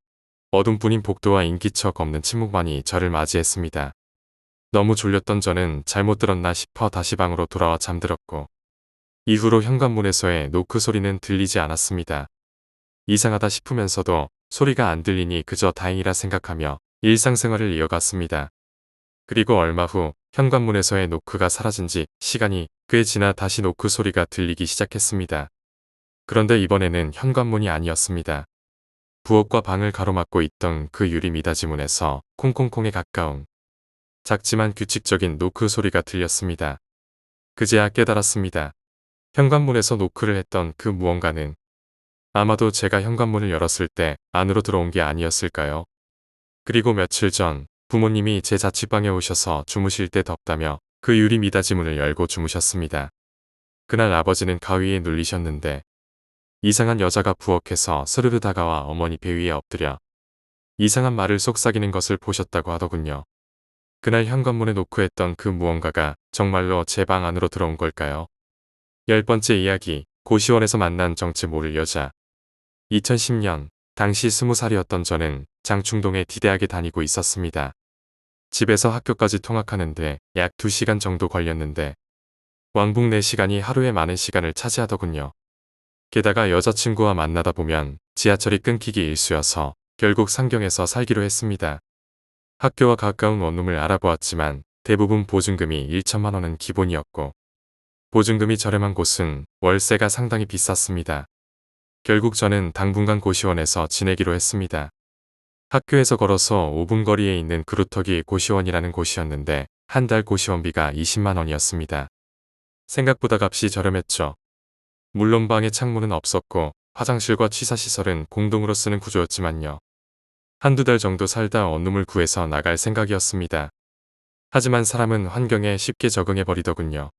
어둠뿐인 복도와 인기척 없는 침묵만이 저를 맞이했습니다. 너무 졸렸던 저는 잘못 들었나 싶어 다시 방으로 돌아와 잠들었고 이후로 현관문에서의 노크 소리는 들리지 않았습니다. 이상하다 싶으면서도 소리가 안 들리니 그저 다행이라 생각하며 일상생활을 이어갔습니다. 그리고 얼마 후 현관문에서의 노크가 사라진 지 시간이 꽤 지나 다시 노크 소리가 들리기 시작했습니다. 그런데 이번에는 현관문이 아니었습니다. 부엌과 방을 가로막고 있던 그 유리 미닫이문에서 콩콩콩에 가까운 작지만 규칙적인 노크 소리가 들렸습니다. 그제야 깨달았습니다. 현관문에서 노크를 했던 그 무언가는 아마도 제가 현관문을 열었을 때 안으로 들어온 게 아니었을까요? 그리고 며칠 전 부모님이 제 자취방에 오셔서 주무실 때 덥다며 그 유리 미닫이문을 열고 주무셨습니다. 그날 아버지는 가위에 눌리셨는데 이상한 여자가 부엌에서 스르르 다가와 어머니 배 위에 엎드려 이상한 말을 속삭이는 것을 보셨다고 하더군요. 그날 현관문에 노크했던 그 무언가가 정말로 제 방 안으로 들어온 걸까요? 10번째 이야기, 고시원에서 만난 정체 모를 여자. 2010년, 당시 20살이었던 저는 장충동에 D대학에 다니고 있었습니다. 집에서 학교까지 통학하는데 약 2시간 정도 걸렸는데 왕복 4시간이 하루에 많은 시간을 차지하더군요. 게다가 여자친구와 만나다 보면 지하철이 끊기기 일쑤여서 결국 상경에서 살기로 했습니다. 학교와 가까운 원룸을 알아보았지만 대부분 보증금이 1천만 원은 기본이었고 보증금이 저렴한 곳은 월세가 상당히 비쌌습니다. 결국 저는 당분간 고시원에서 지내기로 했습니다. 학교에서 걸어서 5분 거리에 있는 그루터기 고시원이라는 곳이었는데 한 달 고시원비가 20만 원이었습니다. 생각보다 값이 저렴했죠. 물론 방에 창문은 없었고 화장실과 취사시설은 공동으로 쓰는 구조였지만요. 한두 달 정도 살다 원룸을 구해서 나갈 생각이었습니다. 하지만 사람은 환경에 쉽게 적응해버리더군요.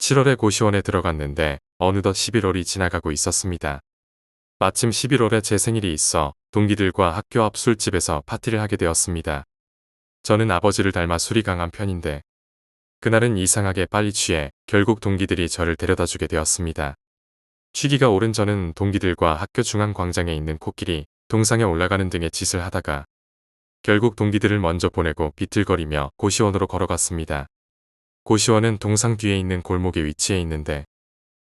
7월에 고시원에 들어갔는데 어느덧 11월이 지나가고 있었습니다. 마침 11월에 제 생일이 있어 동기들과 학교 앞 술집에서 파티를 하게 되었습니다. 저는 아버지를 닮아 술이 강한 편인데 그날은 이상하게 빨리 취해 결국 동기들이 저를 데려다 주게 되었습니다. 취기가 오른 저는 동기들과 학교 중앙 광장에 있는 코끼리 동상에 올라가는 등의 짓을 하다가 결국 동기들을 먼저 보내고 비틀거리며 고시원으로 걸어갔습니다. 고시원은 동상 뒤에 있는 골목에 위치해 있는데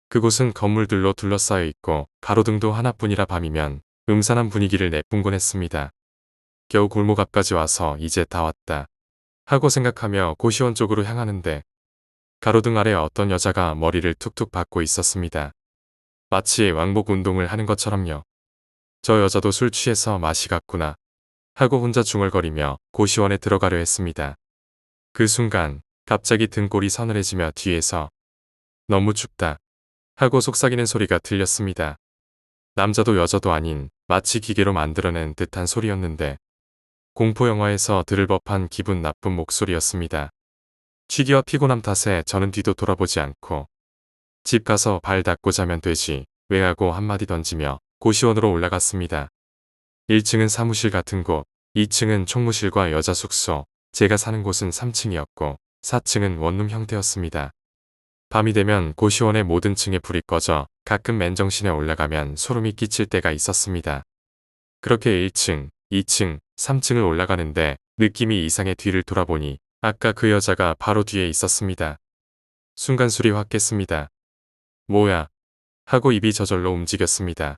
그곳은 건물들로 둘러싸여 있고 가로등도 하나뿐이라 밤이면 음산한 분위기를 내뿜곤 했습니다. 겨우 골목 앞까지 와서 이제 다 왔다 하고 생각하며 고시원 쪽으로 향하는데 가로등 아래 어떤 여자가 머리를 툭툭 박고 있었습니다. 마치 왕복 운동을 하는 것처럼요. 저 여자도 술 취해서 맛이 갔구나 하고 혼자 중얼거리며 고시원에 들어가려 했습니다. 그 순간 갑자기 등골이 서늘해지며 뒤에서 너무 춥다 하고 속삭이는 소리가 들렸습니다. 남자도 여자도 아닌 마치 기계로 만들어낸 듯한 소리였는데 공포영화에서 들을 법한 기분 나쁜 목소리였습니다. 취기와 피곤함 탓에 저는 뒤도 돌아보지 않고 집 가서 발 닦고 자면 되지 왜 하고 한마디 던지며 고시원으로 올라갔습니다. 1층은 사무실 같은 곳, 2층은 총무실과 여자 숙소, 제가 사는 곳은 3층이었고 4층은 원룸 형태였습니다. 밤이 되면 고시원의 모든 층에 불이 꺼져 가끔 맨정신에 올라가면 소름이 끼칠 때가 있었습니다. 그렇게 1층, 2층, 3층을 올라가는데 느낌이 이상해 뒤를 돌아보니 아까 그 여자가 바로 뒤에 있었습니다. 순간 술이 확 깼습니다. 뭐야? 하고 입이 저절로 움직였습니다.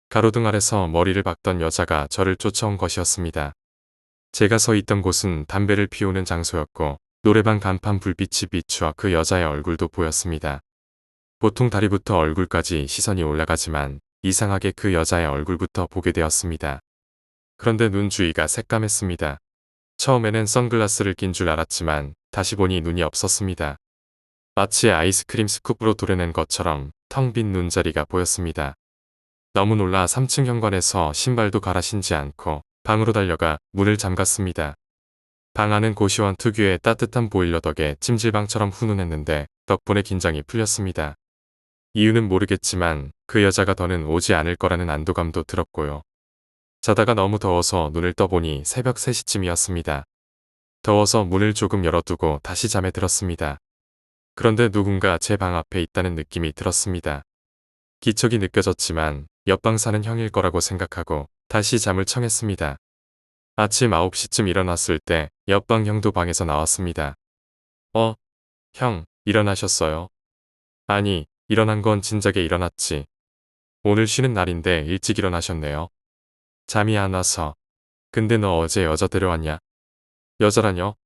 가로등 아래서 머리를 박던 여자가 저를 쫓아온 것이었습니다. 제가 서 있던 곳은 담배를 피우는 장소였고 노래방 간판 불빛이 비추어 그 여자의 얼굴도 보였습니다. 보통 다리부터 얼굴까지 시선이 올라가지만 이상하게 그 여자의 얼굴부터 보게 되었습니다. 그런데 눈 주위가 새까맸습니다. 처음에는 선글라스를 낀 줄 알았지만 다시 보니 눈이 없었습니다. 마치 아이스크림 스쿱으로 도려낸 것처럼 텅 빈 눈자리가 보였습니다. 너무 놀라 3층 현관에서 신발도 갈아 신지 않고 방으로 달려가 문을 잠갔습니다. 방 안은 고시원 특유의 따뜻한 보일러 덕에 찜질방처럼 훈훈했는데 덕분에 긴장이 풀렸습니다. 이유는 모르겠지만 그 여자가 더는 오지 않을 거라는 안도감도 들었고요. 자다가 너무 더워서 눈을 떠보니 새벽 3시쯤이었습니다. 더워서 문을 조금 열어두고 다시 잠에 들었습니다. 그런데 누군가 제 방 앞에 있다는 느낌이 들었습니다. 기척이 느껴졌지만 옆방 사는 형일 거라고 생각하고 다시 잠을 청했습니다. 아침 9시쯤 일어났을 때 옆방 형도 방에서 나왔습니다. 형, 일어나셨어요? 아니, 일어난 건 진작에 일어났지. 오늘 쉬는 날인데 일찍 일어나셨네요. 잠이 안 와서. 근데 너 어제 여자 데려왔냐? 여자라뇨?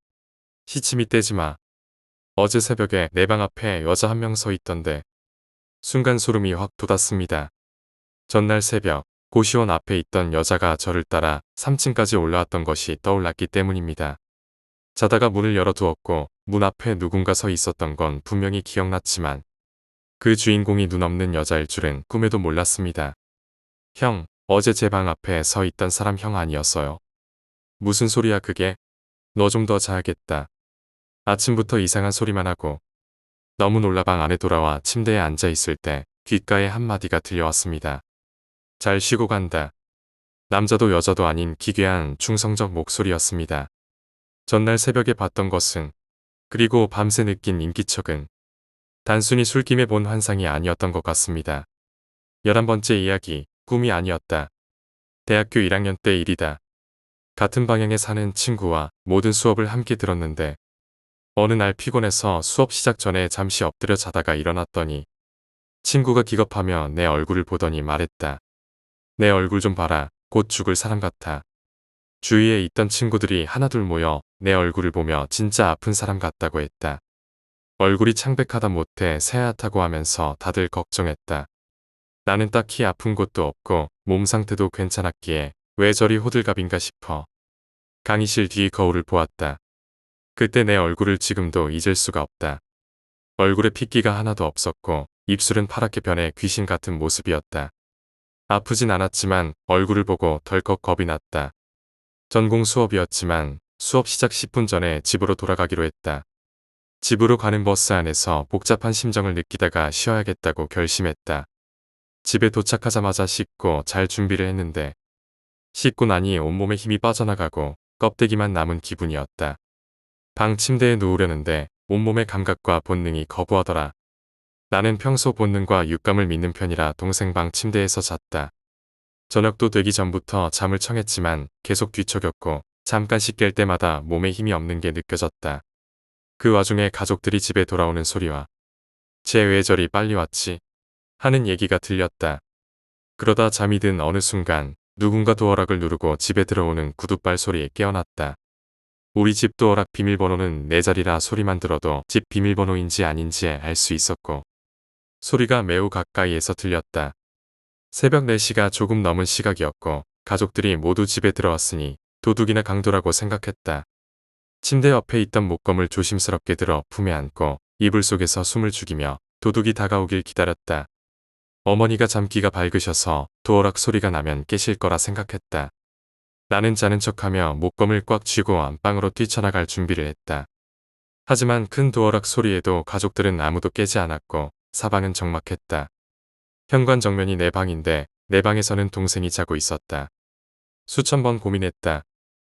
시침이 떼지 마. 어제 새벽에 내 방 앞에 여자 한 명 서 있던데. 순간 소름이 확 돋았습니다. 전날 새벽 고시원 앞에 있던 여자가 저를 따라 3층까지 올라왔던 것이 떠올랐기 때문입니다. 자다가 문을 열어두었고 문 앞에 누군가 서 있었던 건 분명히 기억났지만 그 주인공이 눈 없는 여자일 줄은 꿈에도 몰랐습니다. 형, 어제 제 방 앞에 서 있던 사람 형 아니었어요? 무슨 소리야 그게? 너 좀 더 자야겠다. 아침부터 이상한 소리만 하고 너무 놀라 방 안에 돌아와 침대에 앉아 있을 때 귓가에 한마디가 들려왔습니다. 잘 쉬고 간다. 남자도 여자도 아닌 기괴한 중성적 목소리였습니다. 전날 새벽에 봤던 것은 그리고 밤새 느낀 인기척은 단순히 술김에 본 환상이 아니었던 것 같습니다. 11번째 이야기, 꿈이 아니었다. 대학교 1학년 때 일이다. 같은 방향에 사는 친구와 모든 수업을 함께 들었는데 어느 날 피곤해서 수업 시작 전에 잠시 엎드려 자다가 일어났더니 친구가 기겁하며 내 얼굴을 보더니 말했다. 내 얼굴 좀 봐라. 곧 죽을 사람 같아. 주위에 있던 친구들이 하나둘 모여 내 얼굴을 보며 진짜 아픈 사람 같다고 했다. 얼굴이 창백하다 못해 새하얗다고 하면서 다들 걱정했다. 나는 딱히 아픈 곳도 없고 몸 상태도 괜찮았기에 왜 저리 호들갑인가 싶어 강의실 뒤 거울을 보았다. 그때 내 얼굴을 지금도 잊을 수가 없다. 얼굴에 핏기가 하나도 없었고 입술은 파랗게 변해 귀신 같은 모습이었다. 아프진 않았지만 얼굴을 보고 덜컥 겁이 났다. 전공 수업이었지만 수업 시작 10분 전에 집으로 돌아가기로 했다. 집으로 가는 버스 안에서 복잡한 심정을 느끼다가 쉬어야겠다고 결심했다. 집에 도착하자마자 씻고 잘 준비를 했는데 씻고 나니 온몸에 힘이 빠져나가고 껍데기만 남은 기분이었다. 방 침대에 누우려는데 온몸의 감각과 본능이 거부하더라. 나는 평소 본능과 육감을 믿는 편이라 동생 방 침대에서 잤다. 저녁도 되기 전부터 잠을 청했지만 계속 뒤척였고 잠깐씩 깰 때마다 몸에 힘이 없는 게 느껴졌다. 그 와중에 가족들이 집에 돌아오는 소리와 쟤 왜 저리 빨리 왔지? 하는 얘기가 들렸다. 그러다 잠이 든 어느 순간 누군가 도어락을 누르고 집에 들어오는 구둣발 소리에 깨어났다. 우리 집 도어락 비밀번호는 내 자리라 소리만 들어도 집 비밀번호인지 아닌지 알 수 있었고 소리가 매우 가까이에서 들렸다. 새벽 4시가 조금 넘은 시각이었고 가족들이 모두 집에 들어왔으니 도둑이나 강도라고 생각했다. 침대 옆에 있던 목검을 조심스럽게 들어 품에 안고 이불 속에서 숨을 죽이며 도둑이 다가오길 기다렸다. 어머니가 잠기가 밝으셔서 도어락 소리가 나면 깨실 거라 생각했다. 나는 자는 척하며 목검을 꽉 쥐고 안방으로 뛰쳐나갈 준비를 했다. 하지만 큰 도어락 소리에도 가족들은 아무도 깨지 않았고 사방은 적막했다. 현관 정면이 내 방인데 내 방에서는 동생이 자고 있었다. 수천 번 고민했다.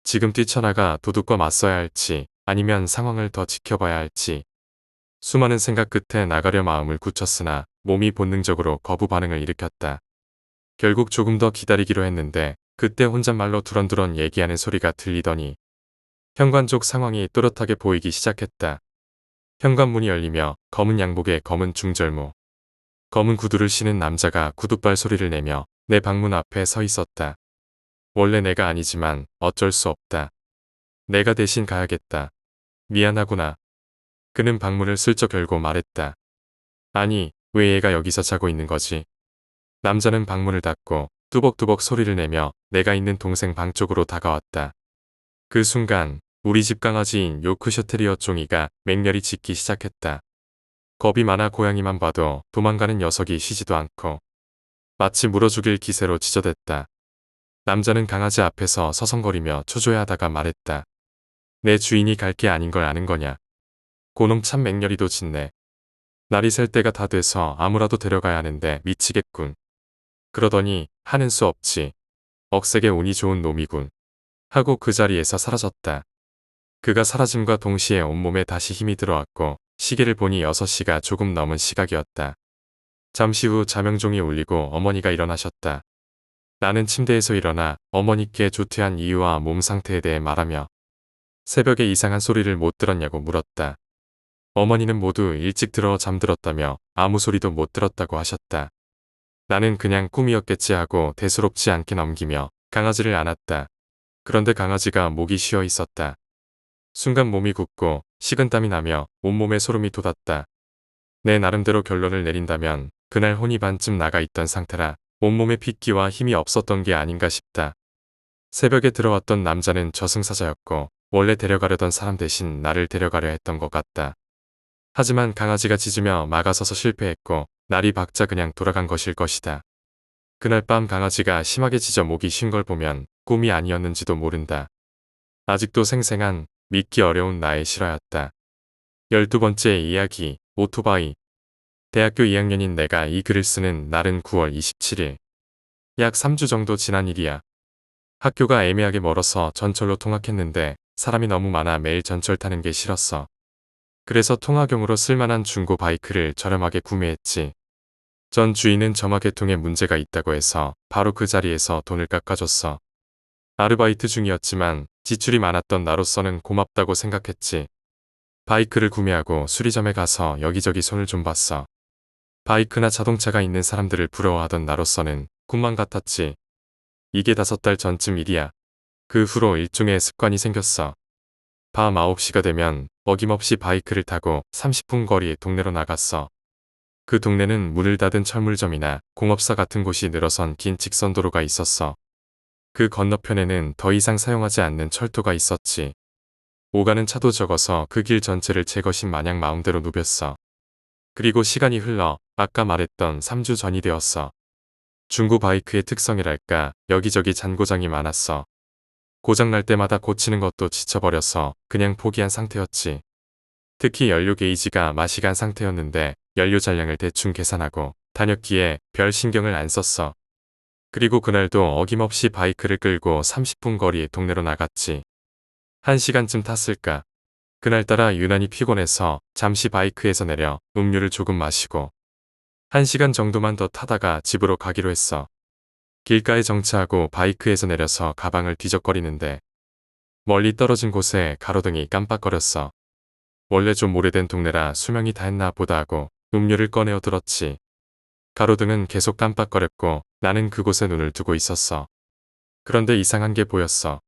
지금 뛰쳐나가 도둑과 맞서야 할지 아니면 상황을 더 지켜봐야 할지. 수많은 생각 끝에 나가려 마음을 굳혔으나 몸이 본능적으로 거부 반응을 일으켰다. 결국 조금 더 기다리기로 했는데 그때 혼잣말로 두런두런 얘기하는 소리가 들리더니 현관 쪽 상황이 또렷하게 보이기 시작했다. 현관문이 열리며 검은 양복에 검은 중절모, 검은 구두를 신은 남자가 구둣발 소리를 내며 내 방문 앞에 서 있었다. 원래 내가 아니지만 어쩔 수 없다. 내가 대신 가야겠다. 미안하구나. 그는 방문을 슬쩍 열고 말했다. 아니, 왜 얘가 여기서 자고 있는 거지? 남자는 방문을 닫고 뚜벅뚜벅 소리를 내며 내가 있는 동생 방 쪽으로 다가왔다. 그 순간 우리 집 강아지인 요크셔 테리어 쫑이가 맹렬히 짖기 시작했다. 겁이 많아 고양이만 봐도 도망가는 녀석이 쉬지도 않고 마치 물어 죽일 기세로 지저댔다. 남자는 강아지 앞에서 서성거리며 초조해하다가 말했다. 내 주인이 갈 게 아닌 걸 아는 거냐. 고놈 참 맹렬히도 짖네. 날이 셀 때가 다 돼서 아무라도 데려가야 하는데 미치겠군. 그러더니 하는 수 없지. 억세게 운이 좋은 놈이군. 하고 그 자리에서 사라졌다. 그가 사라짐과 동시에 온몸에 다시 힘이 들어왔고 시계를 보니 6시가 조금 넘은 시각이었다. 잠시 후 자명종이 울리고 어머니가 일어나셨다. 나는 침대에서 일어나 어머니께 조퇴한 이유와 몸 상태에 대해 말하며 새벽에 이상한 소리를 못 들었냐고 물었다. 어머니는 모두 일찍 들어 잠들었다며 아무 소리도 못 들었다고 하셨다. 나는 그냥 꿈이었겠지 하고 대수롭지 않게 넘기며 강아지를 안았다. 그런데 강아지가 목이 쉬어 있었다. 순간 몸이 굳고 식은땀이 나며 온몸에 소름이 돋았다. 내 나름대로 결론을 내린다면 그날 혼이 반쯤 나가 있던 상태라 온몸에 핏기와 힘이 없었던 게 아닌가 싶다. 새벽에 들어왔던 남자는 저승사자였고 원래 데려가려던 사람 대신 나를 데려가려 했던 것 같다. 하지만 강아지가 짖으며 막아서서 실패했고 날이 박자 그냥 돌아간 것일 것이다. 그날 밤 강아지가 심하게 짖어 목이 쉰 걸 보면 꿈이 아니었는지도 모른다. 아직도 생생한 믿기 어려운 나의 실화였다. 12번째 이야기, 오토바이. 대학교 2학년인 내가 이 글을 쓰는 날은 9월 27일. 약 3주 정도 지난 일이야. 학교가 애매하게 멀어서 전철로 통학했는데 사람이 너무 많아 매일 전철 타는 게 싫었어. 그래서 통학용으로 쓸만한 중고 바이크를 저렴하게 구매했지. 전 주인은 점화계통에 문제가 있다고 해서 바로 그 자리에서 돈을 깎아줬어. 아르바이트 중이었지만 지출이 많았던 나로서는 고맙다고 생각했지. 바이크를 구매하고 수리점에 가서 여기저기 손을 좀 봤어. 바이크나 자동차가 있는 사람들을 부러워하던 나로서는 꿈만 같았지. 이게 5달 전쯤 일이야. 그 후로 일종의 습관이 생겼어. 밤 9시가 되면 어김없이 바이크를 타고 30분 거리의 동네로 나갔어. 그 동네는 문을 닫은 철물점이나 공업사 같은 곳이 늘어선 긴 직선도로가 있었어. 그 건너편에는 더 이상 사용하지 않는 철도가 있었지. 오가는 차도 적어서 그 길 전체를 제 것인 마냥 마음대로 누볐어. 그리고 시간이 흘러 아까 말했던 3주 전이 되었어. 중고 바이크의 특성이랄까 여기저기 잔고장이 많았어. 고장날 때마다 고치는 것도 지쳐버려서 그냥 포기한 상태였지. 특히 연료 게이지가 마시간 상태였는데 연료 잔량을 대충 계산하고 다녔기에 별 신경을 안 썼어. 그리고 그날도 어김없이 바이크를 끌고 30분 거리의 동네로 나갔지. 1시간쯤 탔을까. 그날따라 유난히 피곤해서 잠시 바이크에서 내려 음료를 조금 마시고 1시간 정도만 더 타다가 집으로 가기로 했어. 길가에 정차하고 바이크에서 내려서 가방을 뒤적거리는데 멀리 떨어진 곳에 가로등이 깜빡거렸어. 원래 좀 오래된 동네라 수명이 다 했나 보다 하고 음료를 꺼내어 들었지. 가로등은 계속 깜빡거렸고 나는 그곳에 눈을 두고 있었어. 그런데 이상한 게 보였어.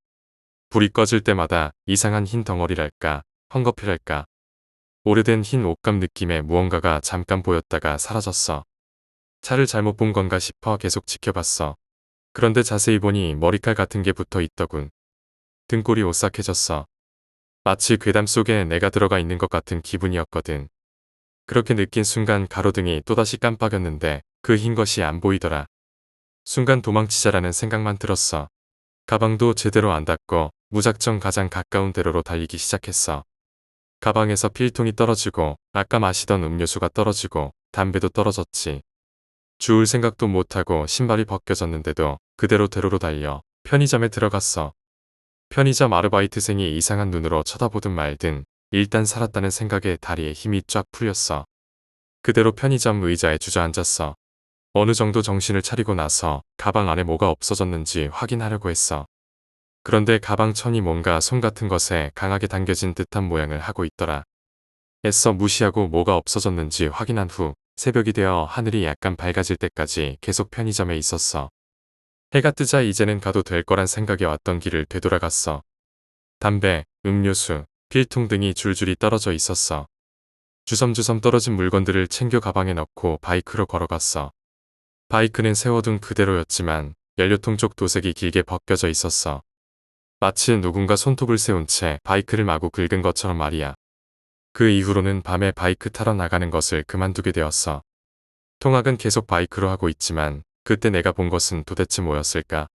불이 꺼질 때마다 이상한 흰 덩어리랄까, 헝겊이랄까. 오래된 흰 옷감 느낌의 무언가가 잠깐 보였다가 사라졌어. 차를 잘못 본 건가 싶어 계속 지켜봤어. 그런데 자세히 보니 머리칼 같은 게 붙어 있더군. 등골이 오싹해졌어. 마치 괴담 속에 내가 들어가 있는 것 같은 기분이었거든. 그렇게 느낀 순간 가로등이 또다시 깜빡였는데 그 흰 것이 안 보이더라. 순간 도망치자라는 생각만 들었어. 가방도 제대로 안 닫고 무작정 가장 가까운 대로로 달리기 시작했어. 가방에서 필통이 떨어지고 아까 마시던 음료수가 떨어지고 담배도 떨어졌지. 주울 생각도 못하고 신발이 벗겨졌는데도 그대로 대로로 달려 편의점에 들어갔어. 편의점 아르바이트생이 이상한 눈으로 쳐다보든 말든 일단 살았다는 생각에 다리에 힘이 쫙 풀렸어. 그대로 편의점 의자에 주저앉았어. 어느 정도 정신을 차리고 나서 가방 안에 뭐가 없어졌는지 확인하려고 했어. 그런데 가방 천이 뭔가 솜 같은 것에 강하게 당겨진 듯한 모양을 하고 있더라. 애써 무시하고 뭐가 없어졌는지 확인한 후 새벽이 되어 하늘이 약간 밝아질 때까지 계속 편의점에 있었어. 해가 뜨자 이제는 가도 될 거란 생각에 왔던 길을 되돌아갔어. 담배, 음료수, 필통 등이 줄줄이 떨어져 있었어. 주섬주섬 떨어진 물건들을 챙겨 가방에 넣고 바이크로 걸어갔어. 바이크는 세워둔 그대로였지만 연료통 쪽 도색이 길게 벗겨져 있었어. 마치 누군가 손톱을 세운 채 바이크를 마구 긁은 것처럼 말이야. 그 이후로는 밤에 바이크 타러 나가는 것을 그만두게 되었어. 통학은 계속 바이크로 하고 있지만 그때 내가 본 것은 도대체 뭐였을까?